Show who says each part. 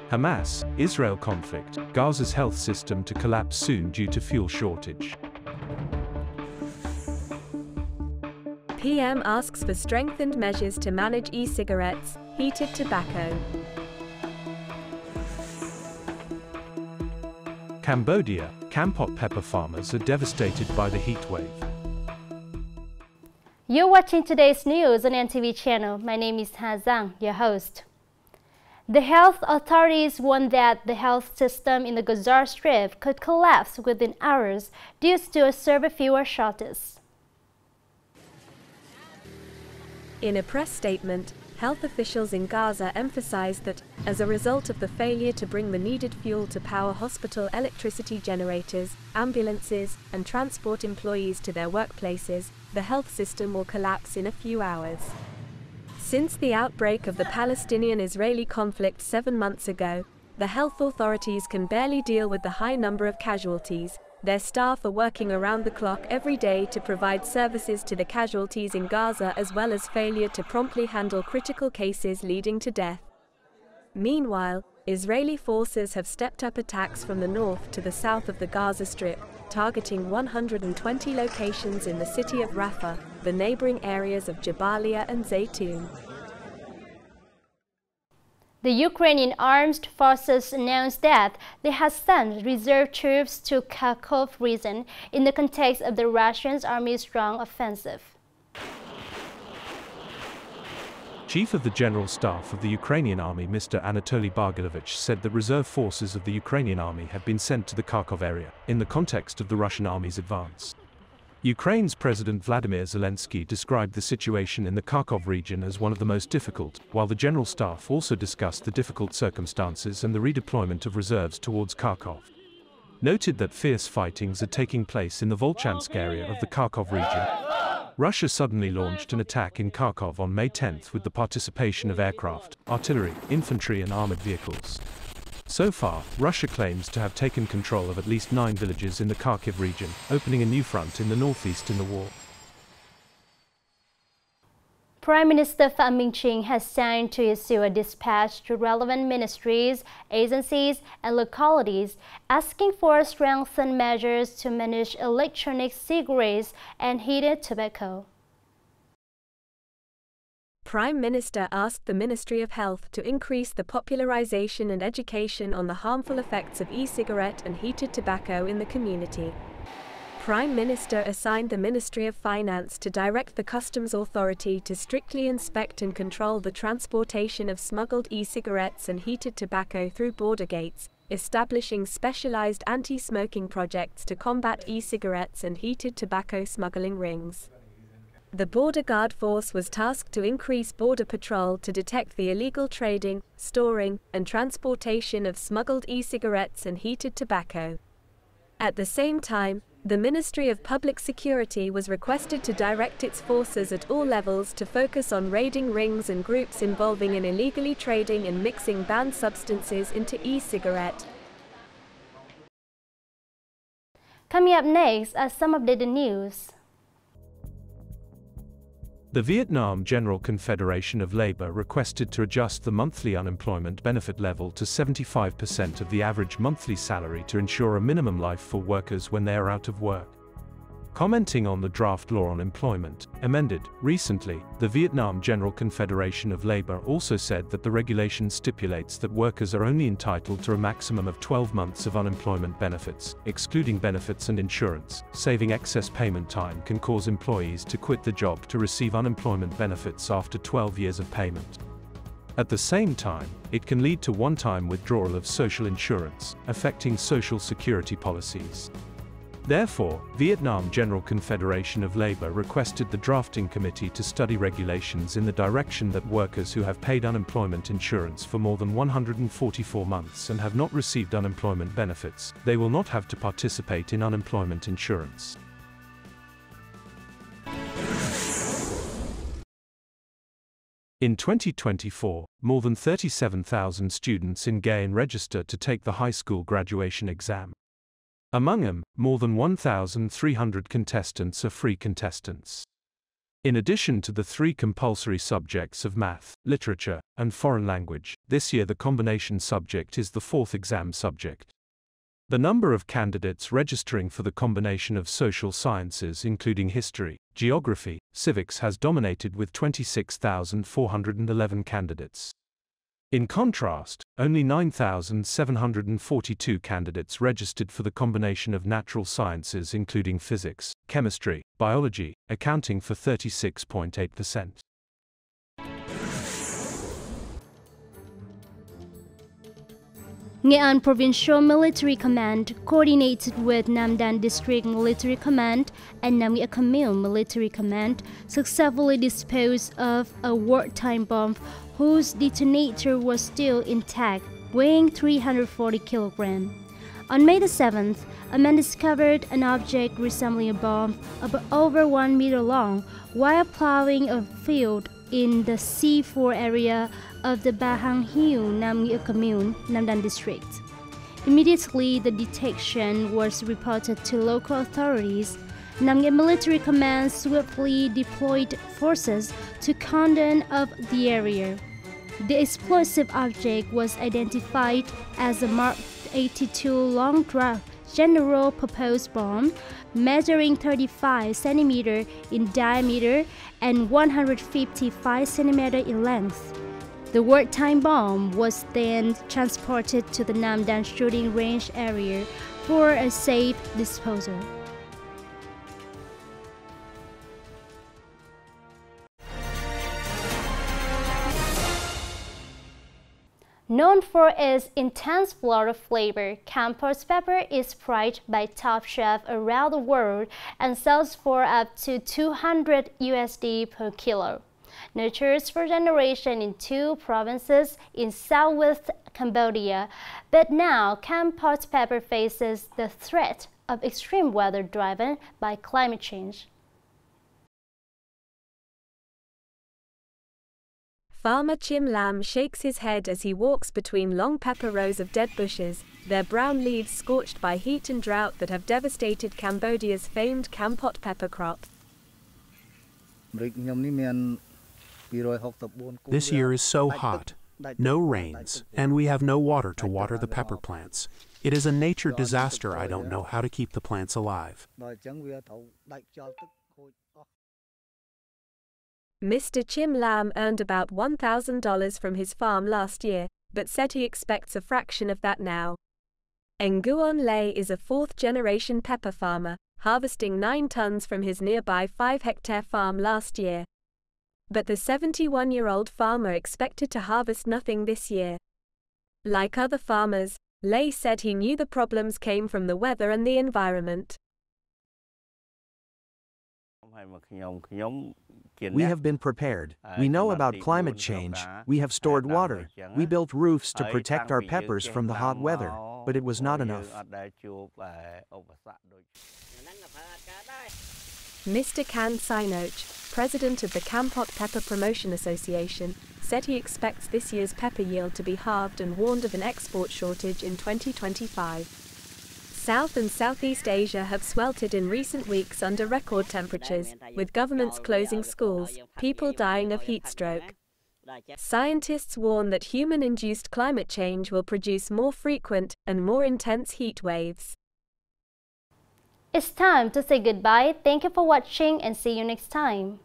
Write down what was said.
Speaker 1: Hamas, Israel conflict, Gaza's health system to collapse soon due to fuel shortage.
Speaker 2: PM asks for strengthened measures to manage e-cigarettes, heated tobacco.
Speaker 1: Cambodia, Kampot pepper farmers are devastated by the heatwave.
Speaker 3: You're watching today's news on NTV channel. My name is Ha Zhang, your host. The health authorities warned that the health system in the Gazas Strip could collapse within hours due to a severe fuel shortage.
Speaker 2: In a press statement, health officials in Gaza emphasized that, as a result of the failure to bring the needed fuel to power hospital electricity generators, ambulances, and transport employees to their workplaces, the health system will collapse in a few hours. Since the outbreak of the Palestinian-Israeli conflict 7 months ago, the health authorities can barely deal with the high number of casualties. Their staff are working around the clock every day to provide services to the casualties in Gaza, as well as failure to promptly handle critical cases leading to death. Meanwhile, Israeli forces have stepped up attacks from the north to the south of the Gaza Strip, targeting 120 locations in the city of Rafah, the neighboring areas of Jabalia and Zaytun.
Speaker 3: The Ukrainian Armed Forces announced that they have sent reserve troops to Kharkov region in the context of the Russian army's strong offensive.
Speaker 1: Chief of the General Staff of the Ukrainian Army, Mr. Anatoly Bargilovich, said that reserve forces of the Ukrainian Army have been sent to the Kharkov area in the context of the Russian army's advance. Ukraine's President Vladimir Zelensky described the situation in the Kharkov region as one of the most difficult, while the General Staff also discussed the difficult circumstances and the redeployment of reserves towards Kharkov. Noted that fierce fightings are taking place in the Volchansk area of the Kharkov region. Russia suddenly launched an attack in Kharkov on May 10 with the participation of aircraft, artillery, infantry and armored vehicles. So far, Russia claims to have taken control of at least 9 villages in the Kharkiv region, opening a new front in the northeast in the war.
Speaker 3: Prime Minister Fu Ying has signed to issue a dispatch to relevant ministries, agencies, and localities asking for strengthened measures to manage electronic cigarettes and heated tobacco.
Speaker 2: Prime Minister asked the Ministry of Health to increase the popularization and education on the harmful effects of e-cigarette and heated tobacco in the community. Prime Minister assigned the Ministry of Finance to direct the Customs Authority to strictly inspect and control the transportation of smuggled e-cigarettes and heated tobacco through border gates, establishing specialized anti-smoking projects to combat e-cigarettes and heated tobacco smuggling rings. The Border Guard Force was tasked to increase border patrol to detect the illegal trading, storing, and transportation of smuggled e-cigarettes and heated tobacco. At the same time, the Ministry of Public Security was requested to direct its forces at all levels to focus on raiding rings and groups involving in illegally trading and mixing banned substances into e-cigarette.
Speaker 3: Coming up next are some updated news.
Speaker 1: The Vietnam General Confederation of Labor requested to adjust the monthly unemployment benefit level to 75% of the average monthly salary to ensure a minimum life for workers when they are out of work. Commenting on the draft law on employment, amended recently, the Vietnam General Confederation of Labor also said that the regulation stipulates that workers are only entitled to a maximum of 12 months of unemployment benefits, excluding benefits and insurance. Saving excess payment time can cause employees to quit the job to receive unemployment benefits after 12 years of payment. At the same time, it can lead to one-time withdrawal of social insurance, affecting social security policies. Therefore, Vietnam General Confederation of Labor requested the drafting committee to study regulations in the direction that workers who have paid unemployment insurance for more than 144 months and have not received unemployment benefits, they will not have to participate in unemployment insurance. In 2024, more than 37,000 students in Nghệ An registered to take the high school graduation exam. Among them, more than 1,300 contestants are free contestants. In addition to the 3 compulsory subjects of math, literature, and foreign language, this year the combination subject is the 4th exam subject. The number of candidates registering for the combination of social sciences including history, geography, civics has dominated with 26,411 candidates. In contrast, only 9,742 candidates registered for the combination of natural sciences including physics, chemistry, biology, accounting for 36.8%.
Speaker 3: Nghệ An Provincial Military Command, coordinated with Nam Dan District Military Command and Nam Nghĩa Commune Military Command, successfully disposed of a wartime bomb whose detonator was still intact, weighing 340 kilograms. On May the 7th, a man discovered an object resembling a bomb over 1 meter long while plowing a field in the C4 area of the Bahang Hiu Nam Nghĩa Commune, Nam Dan District. Immediately, the detection was reported to local authorities. Nam Nghĩa Military Command swiftly deployed forces to cordon off the area. The explosive object was identified as a Mark 82 long-draft general-purpose bomb, measuring 35 cm in diameter and 155 cm in length. The wartime bomb was then transported to the Nam Dan shooting range area for a safe disposal. Known for its intense Florida flavor, Kampot's pepper is prized by top chefs around the world and sells for up to $200 USD per kilo. Nurtured for generation in 2 provinces in southwest Cambodia, but now Kampot's pepper faces the threat of extreme weather driven by climate change.
Speaker 2: Farmer Chim Lam shakes his head as he walks between long pepper rows of dead bushes, their brown leaves scorched by heat and drought that have devastated Cambodia's famed Kampot pepper crop.
Speaker 4: This year is so hot, no rains, and we have no water to water the pepper plants. It is a nature disaster. I don't know how to keep the plants alive.
Speaker 2: Mr. Chim Lam earned about $1,000 from his farm last year, but said he expects a fraction of that now. Nguyen Lay is a 4th-generation pepper farmer, harvesting 9 tons from his nearby 5-hectare farm last year. But the 71-year-old farmer expected to harvest nothing this year. Like other farmers, Lay said he knew the problems came from the weather and the environment.
Speaker 5: We have been prepared. We know about climate change. We have stored water. We built roofs to protect our peppers from the hot weather, but it was not enough.
Speaker 2: Mr. Kan Sinoch, president of the Kampot Pepper Promotion Association, said he expects this year's pepper yield to be halved and warned of an export shortage in 2025. South and Southeast Asia have sweltered in recent weeks under record temperatures, with governments closing schools, people dying of heat stroke. Scientists warn that human-induced climate change will produce more frequent and more intense heat waves.
Speaker 3: It's time to say goodbye. Thank you for watching and see you next time.